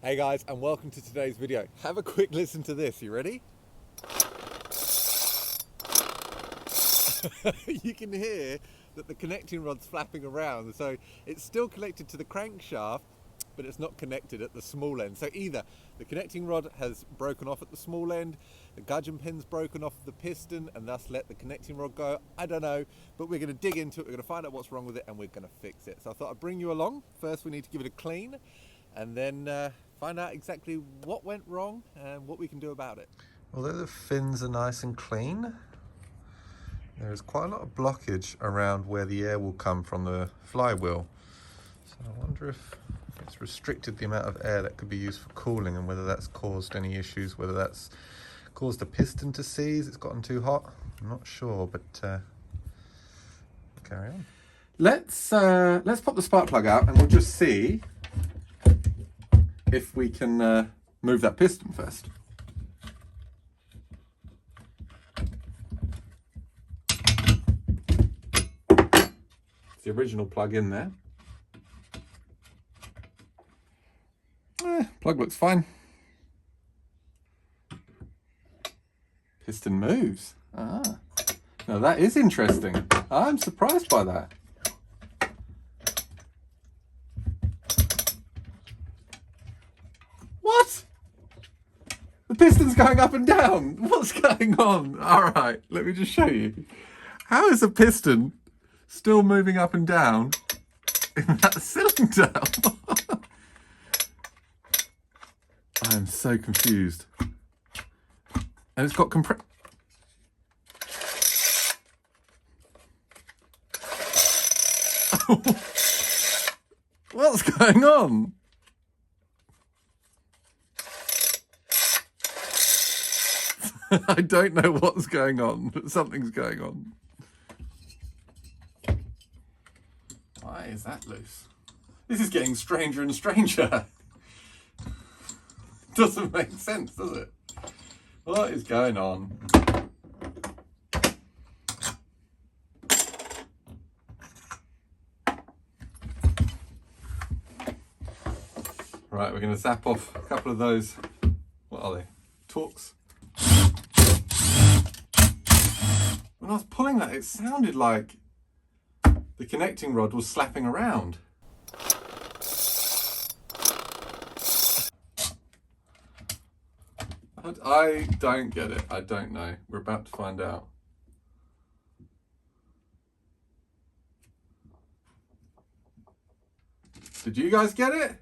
Hey guys, and welcome to today's video. Have a quick listen to this. You ready? You can hear that the connecting rod's flapping around. So it's still connected to the crankshaft, but it's not connected at the small end. So either the connecting rod has broken off at the small end, the gudgeon pin's broken off of the piston and thus let the connecting rod go. I don't know, but we're going to dig into it. We're going to find out what's wrong with it and we're going to fix it. So I thought I'd bring you along. First we need to give it a clean and then find out exactly what went wrong and what we can do about it. Although the fins are nice and clean, there is quite a lot of blockage around where the air will come from the flywheel. So I wonder if it's restricted the amount of air that could be used for cooling and whether that's caused any issues, whether that's caused the piston to seize, it's gotten too hot. I'm not sure, but carry on. Let's pop the spark plug out and we'll just see if we can move that piston first. It's the original plug in there. Plug looks fine. Piston moves. Ah, now that is interesting. I'm surprised by that. What? The piston's going up and down. What's going on? All right, let me just show you. How is the piston still moving up and down in that cylinder? I am so confused. And it's got What's going on? I don't know what's going on, but something's going on. Why is that loose? This is getting stranger and stranger. Doesn't make sense, does it? What is going on? Right, we're going to zap off a couple of those. What are they? Torques. When I was pulling that, it sounded like the connecting rod was slapping around. I don't get it. I don't know. We're about to find out. Did you guys get it?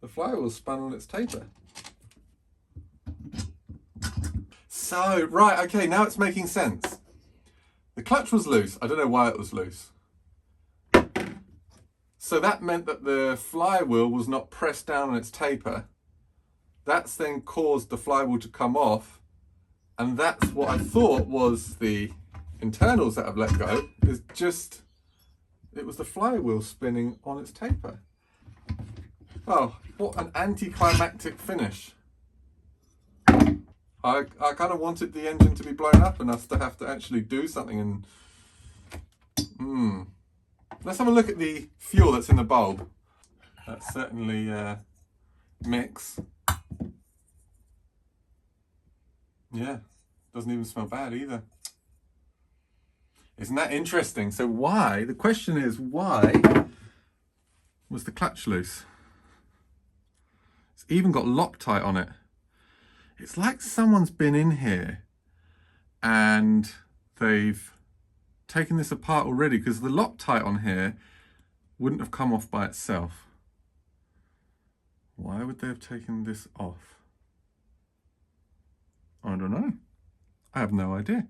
The flywheel spun on its taper. So, right, okay, now it's making sense. The clutch was loose. I don't know why it was loose. So that meant that the flywheel was not pressed down on its taper. That's then caused the flywheel to come off. And that's what I thought was the internals that have let go. Is just, it was the flywheel spinning on its taper. Oh, what an anticlimactic finish. I kind of wanted the engine to be blown up and us to have to actually do something and... Let's have a look at the fuel that's in the bulb. That's certainly mix. Yeah, doesn't even smell bad either. Isn't that interesting? So why, the question is why was the clutch loose? It's even got Loctite on it. It's like someone's been in here and they've taken this apart already because the Loctite on here wouldn't have come off by itself. Why would they have taken this off? I don't know. I have no idea.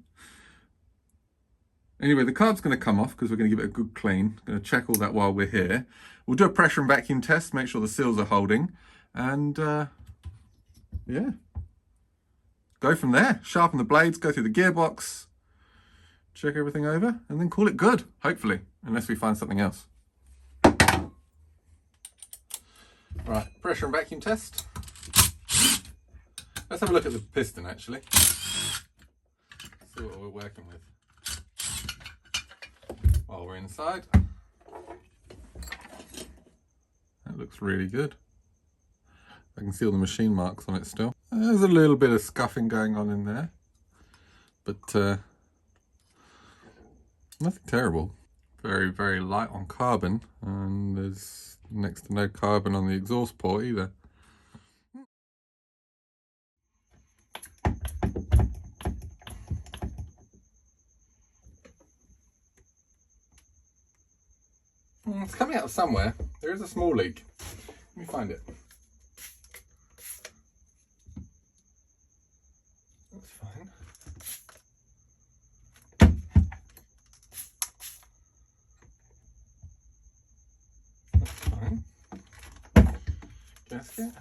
Anyway, the carb's going to come off because we're going to give it a good clean. Going to check all that while we're here. We'll do a pressure and vacuum test, make sure the seals are holding. And yeah, go from there. Sharpen the blades, go through the gearbox, check everything over, and then call it good, hopefully, unless we find something else. Right, pressure and vacuum test. Let's have a look at the piston actually. See what we're working with. While we're inside. looks really good. I can see all the machine marks on it still. There's a little bit of scuffing going on in there, but nothing terrible. Very, very light on carbon, and there's next to no carbon on the exhaust port either. It's coming out of somewhere. There is a small leak. Let me find it. That's fine. That's fine. Gasket.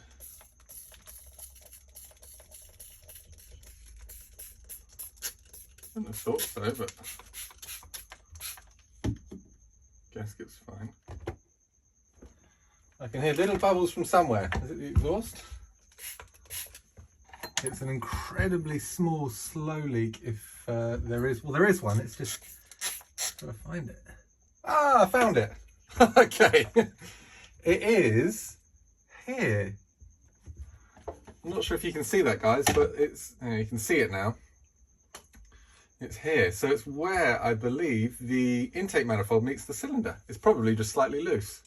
I wouldn't have thought so, but gasket's fine. I can hear little bubbles from somewhere. Is it the exhaust? It's an incredibly small, slow leak if there is. Well, there is one. It's just got to find it. Ah, I found it. Okay. It is here. I'm not sure if you can see that, guys, but it's, you can see it now. It's here. So it's where I believe the intake manifold meets the cylinder. It's probably just slightly loose.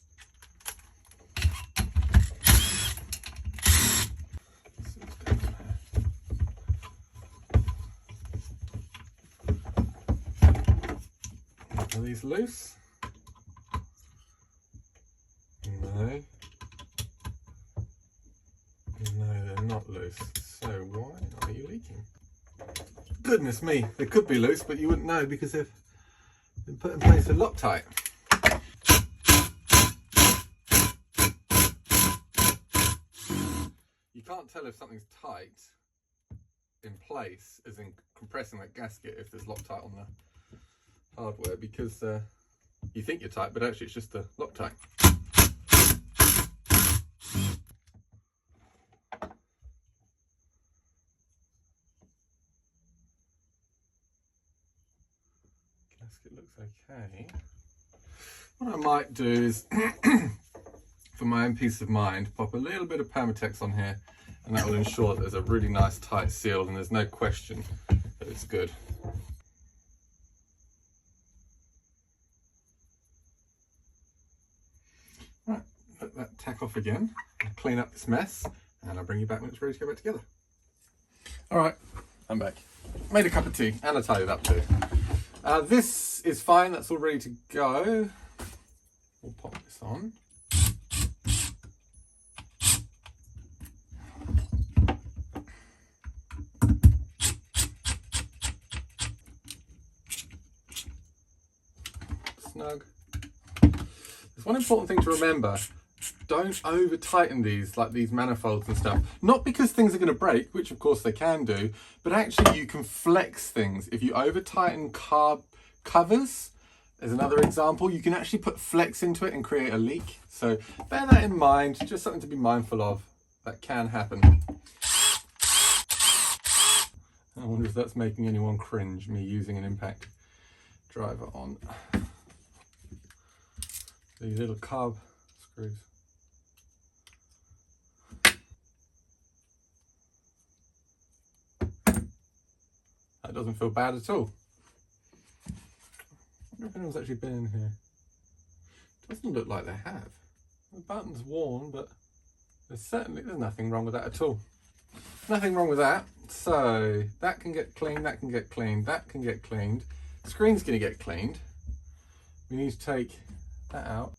Are these loose? No. No, they're not loose. So why are you leaking? Goodness me, they could be loose, but you wouldn't know because they've been put in place with Loctite. You can't tell if something's tight in place, as in compressing that gasket, if there's Loctite on the hardware, because you think you're tight, but actually it's just the Loctite. Gasket looks okay. What I might do is, for my own peace of mind, pop a little bit of Permatex on here, and that will ensure that there's a really nice tight seal and there's no question that it's good. Right, let that tack off again, clean up this mess, and I'll bring you back when it's ready to go back together. All right, I'm back. Made a cup of tea and I tidied up too. This is fine, that's all ready to go. We'll pop this on. Snug. There's one important thing to remember. Don't over tighten these, like these manifolds and stuff. Not because things are going to break, which of course they can do, but actually you can flex things. If you over tighten carb covers, as another example, you can actually put flex into it and create a leak. So bear that in mind, just something to be mindful of. That can happen. I wonder if that's making anyone cringe, me using an impact driver on these little carb screws. That doesn't feel bad at all. I wonder if anyone's actually been in here. Doesn't look like they have. The button's worn, but there's nothing wrong with that at all. Nothing wrong with that. So that can get cleaned, that can get cleaned, that can get cleaned. The screen's going to get cleaned. We need to take that out.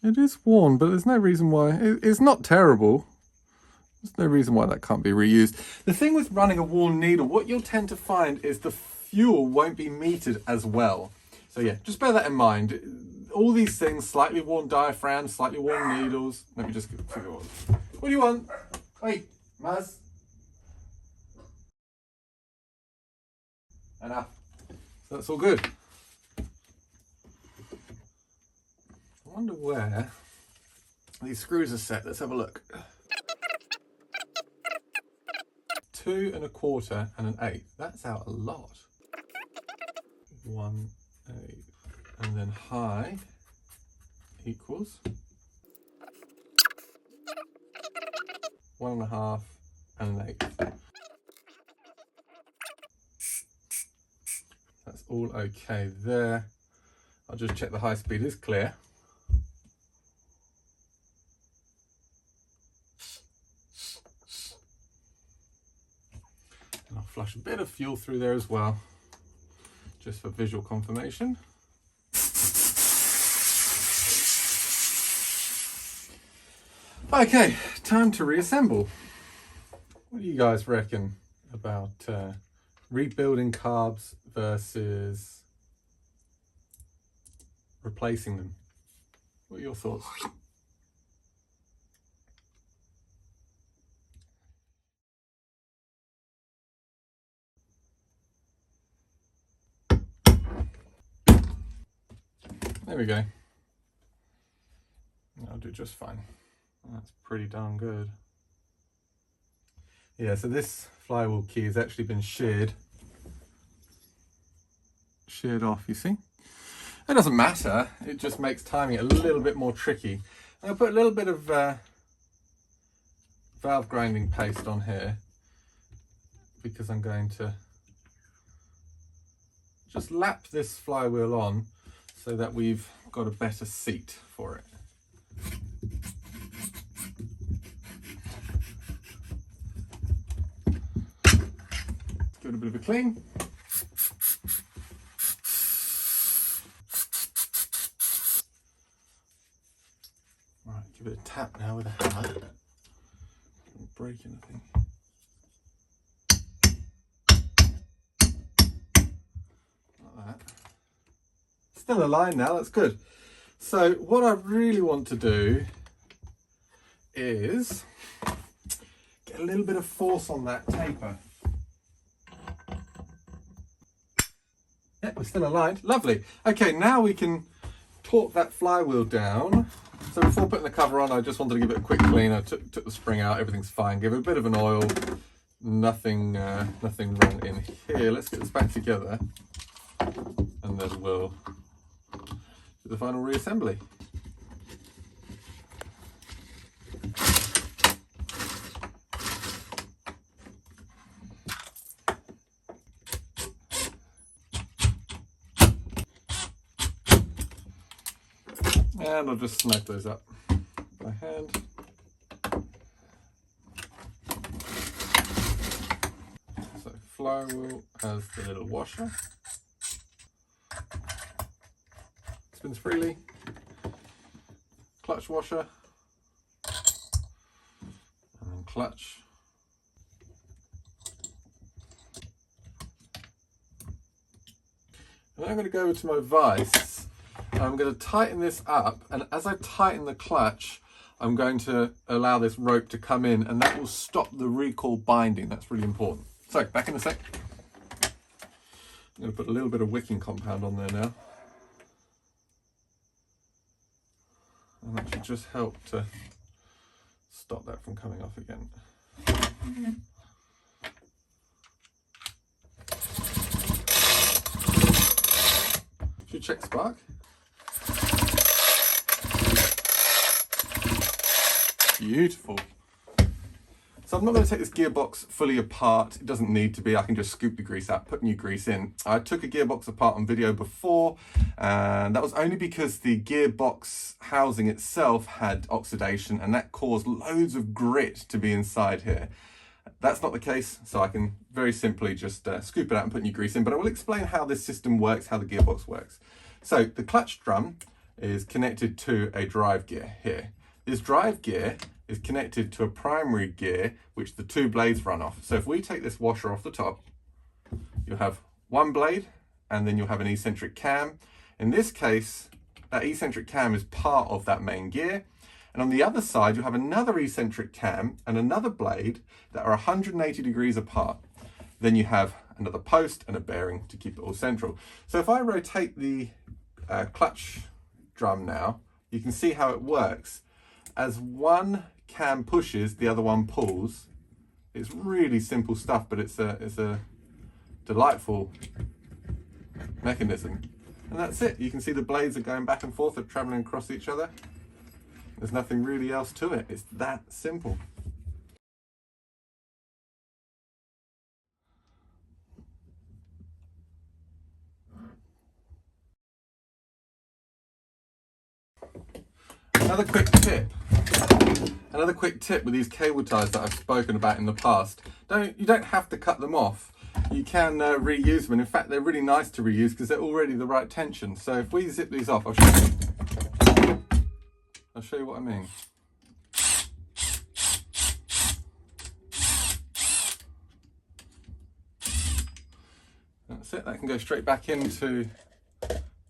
It is worn, but there's no reason why. It's not terrible. There's no reason why that can't be reused. The thing with running a worn needle, what you'll tend to find is the fuel won't be metered as well. So yeah, just bear that in mind. All these things, slightly worn diaphragms, slightly worn needles. Let me just figure out. What do you want? Wait, Maz. Enough. So that's all good. I wonder where these screws are set. Let's have a look. 2 1/4 and 1/8. That's out a lot. 1/8, and then high equals 1.5 and 1/8. That's all okay there. I'll just check the high speed is clear. And I'll flush a bit of fuel through there as well, just for visual confirmation. Okay, time to reassemble. What do you guys reckon about rebuilding carbs versus replacing them? What are your thoughts? There we go. I'll do just fine. That's pretty darn good. Yeah, so this flywheel key has actually been sheared off, you see? It doesn't matter, it just makes timing it a little bit more tricky. I'll put a little bit of valve grinding paste on here because I'm going to just lap this flywheel on so that we've got a better seat for it. Give it a bit of a clean. Right, give it a tap now with a hammer. Don't break anything. Like that. Still aligned now, that's good. So what I really want to do is get a little bit of force on that taper. Yeah, we're still aligned. Lovely. Okay, now we can torque that flywheel down. So before putting the cover on, I just wanted to give it a quick clean. I took the spring out, everything's fine. Give it a bit of an oil. Nothing run in here. Let's get this back together, and then we'll do the final reassembly. And I'll just snag those up by hand. So flywheel has the little washer. Spins freely. Clutch washer. And then clutch. And then I'm going to go over to my vise. I'm going to tighten this up, and as I tighten the clutch, I'm going to allow this rope to come in, and that will stop the recoil binding. That's really important. So, back in a sec. I'm going to put a little bit of wicking compound on there now. And that should just help to stop that from coming off again. Should check spark. Beautiful. So I'm not going to take this gearbox fully apart. It doesn't need to be. I can just scoop the grease out, put new grease in. I took a gearbox apart on video before, and that was only because the gearbox housing itself had oxidation, and that caused loads of grit to be inside here. That's not the case, so I can very simply just scoop it out and put new grease in, but I will explain how this system works, how the gearbox works. So the clutch drum is connected to a drive gear here. This drive gear is connected to a primary gear, which the two blades run off. So if we take this washer off the top, you'll have one blade, and then you'll have an eccentric cam. In this case, that eccentric cam is part of that main gear. And on the other side, you'll have another eccentric cam and another blade that are 180 degrees apart. Then you have another post and a bearing to keep it all central. So if I rotate the clutch drum now, you can see how it works. As one cam pushes, the other one pulls. It's really simple stuff, but it's a delightful mechanism. And that's it. You can see the blades are going back and forth, they're traveling across each other. There's nothing really else to it. It's that simple. Another quick tip with these cable ties that I've spoken about in the past. You don't have to cut them off. You can reuse them, and in fact they're really nice to reuse because they're already the right tension. So if we zip these off, I'll show you what I mean. That's it, that can go straight back into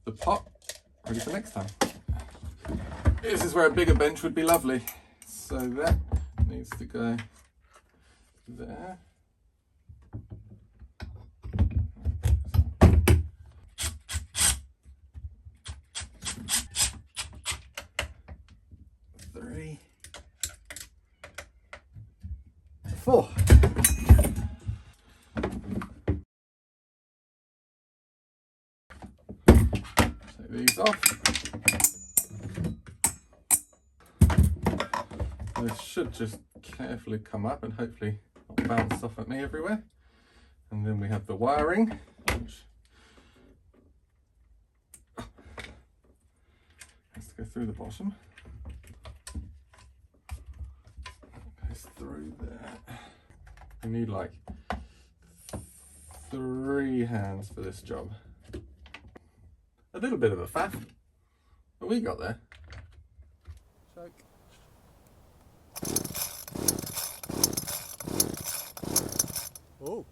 the pot, ready for next time. This is where a bigger bench would be lovely. So that needs to go there. Three, four. Take these off. This should just carefully come up and hopefully not bounce off at me everywhere. And then we have the wiring, which has to go through the bottom. Goes through there. We need like 3 hands for this job. A little bit of a faff, but we got there. Choke. Oh.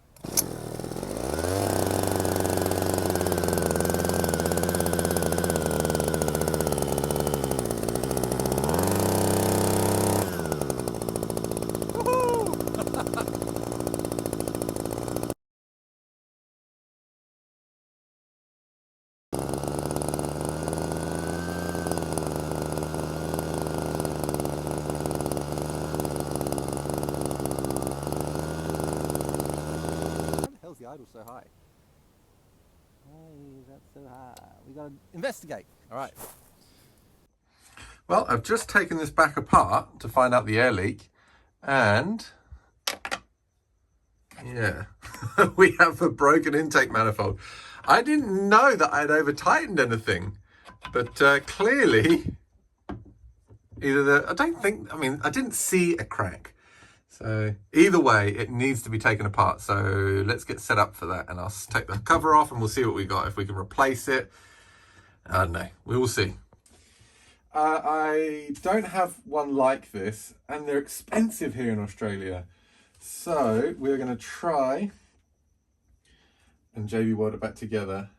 The idle's so high. Why is that so high? We gotta investigate. All right. Well, I've just taken this back apart to find out the air leak, and yeah, we have a broken intake manifold. I didn't know that I'd over tightened anything, but clearly I didn't see a crack. So either way, it needs to be taken apart. So let's get set up for that, and I'll take the cover off and we'll see what we got. If we can replace it, I don't know, we will see. I don't have one like this, and they're expensive here in Australia. So we're going to try and JB weld it back together.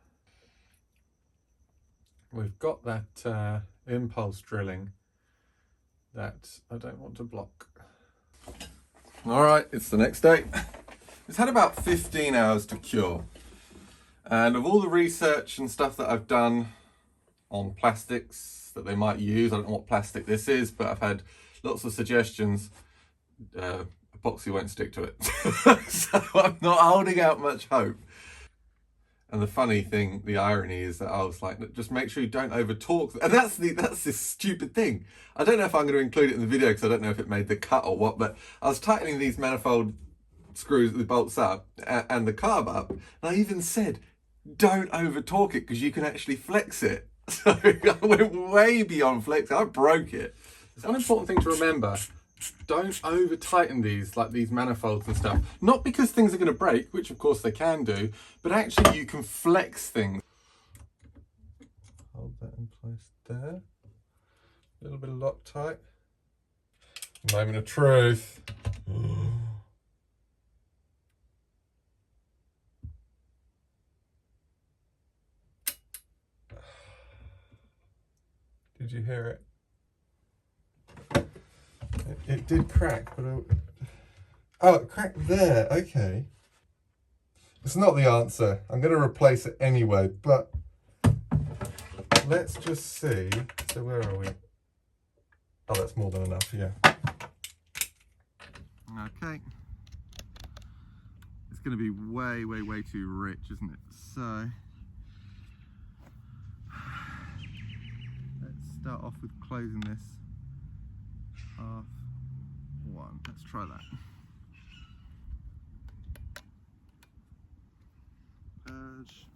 We've got that impulse drilling that I don't want to block. All right, it's the next day. It's had about 15 hours to cure. And of all the research and stuff that I've done on plastics that they might use, I don't know what plastic this is, but I've had lots of suggestions. Epoxy won't stick to it. So I'm not holding out much hope. And the funny thing, the irony is that I was like, just make sure you don't over talk. And that's this stupid thing. I don't know if I'm going to include it in the video because I don't know if it made the cut or what, but I was tightening these manifold screws, the bolts up and the carb up. And I even said, don't over talk it because you can actually flex it. So I went way beyond flex. I broke it. It's an important thing to remember. Don't over tighten these, like these manifolds and stuff. Not because things are going to break, which of course they can do, but actually you can flex things. Hold that in place there. A little bit of Loctite. Moment of truth. Did you hear it? It did crack, but oh, it cracked there. Okay. It's not the answer. I'm going to replace it anyway, but let's just see. So where are we? Oh, that's more than enough, yeah. Okay. It's going to be way, way, way too rich, isn't it? So start off with closing this half one. Let's try that. Hedge.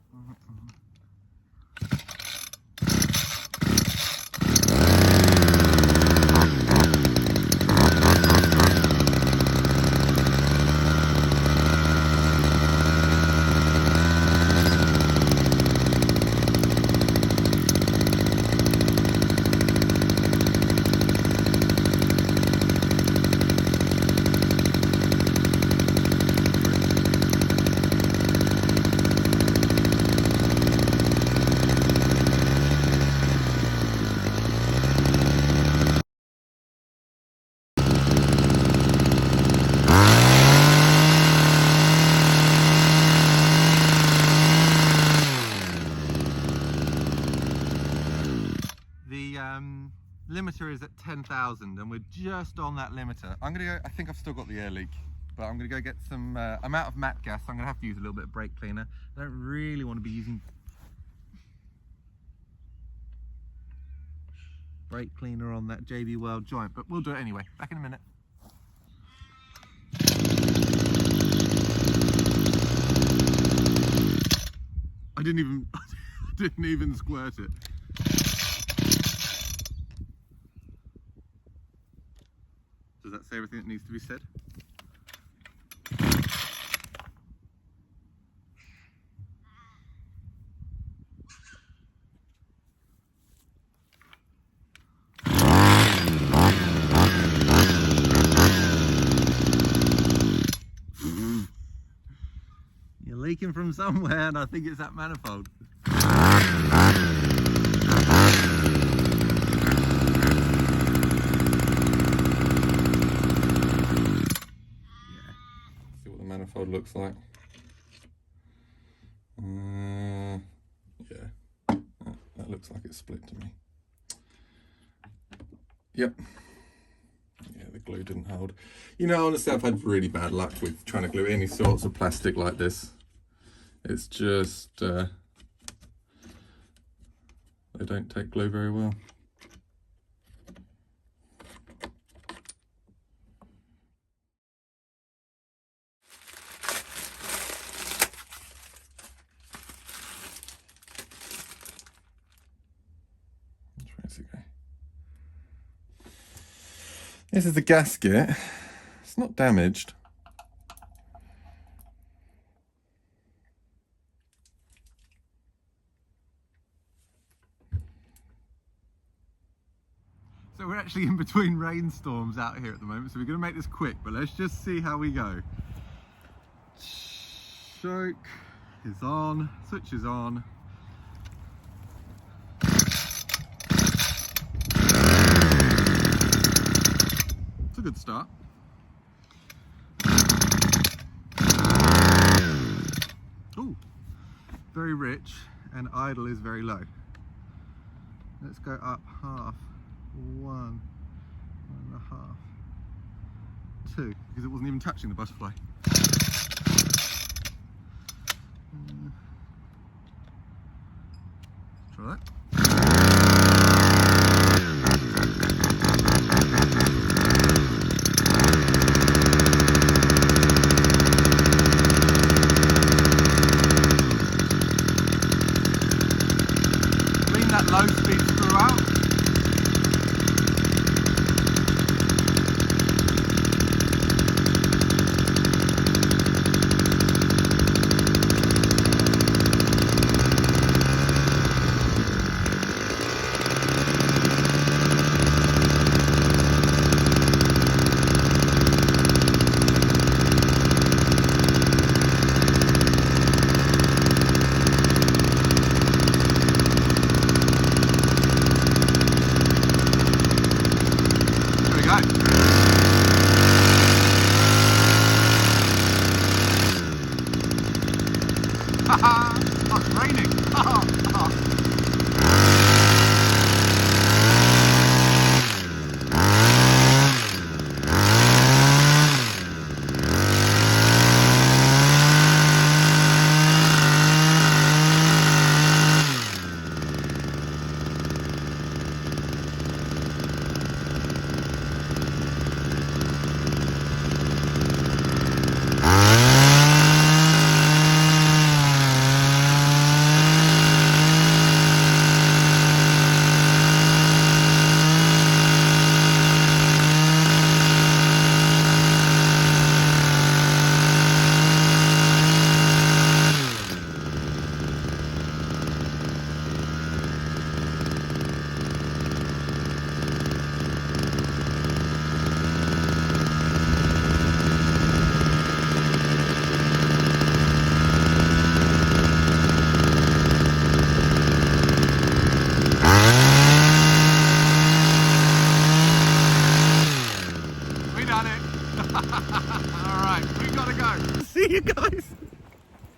Limiter is at 10,000 and we're just on that limiter. I'm gonna go, I think I've still got the air leak, but I'm gonna go get some, I'm out of matte gas, so I'm gonna have to use a little bit of brake cleaner. I don't really want to be using brake cleaner on that JB Weld joint, but we'll do it anyway. Back in a minute. I didn't even squirt it. Does that say everything that needs to be said? You're leaking from somewhere, and I think it's that manifold. Manifold looks like. Yeah, that looks like it's split to me. Yep. Yeah, the glue didn't hold. You know, honestly, I've had really bad luck with trying to glue any sorts of plastic like this. It's just, they don't take glue very well. This is the gasket. It's not damaged. So we're actually in between rainstorms out here at the moment, so we're going to make this quick, but let's just see how we go. Choke is on, switch is on. It's a good start. Ooh, very rich, and idle is very low. Let's go up half, 1.5, 2, because it wasn't even touching the butterfly. Try that. Low speed screw out. Oh, it's raining.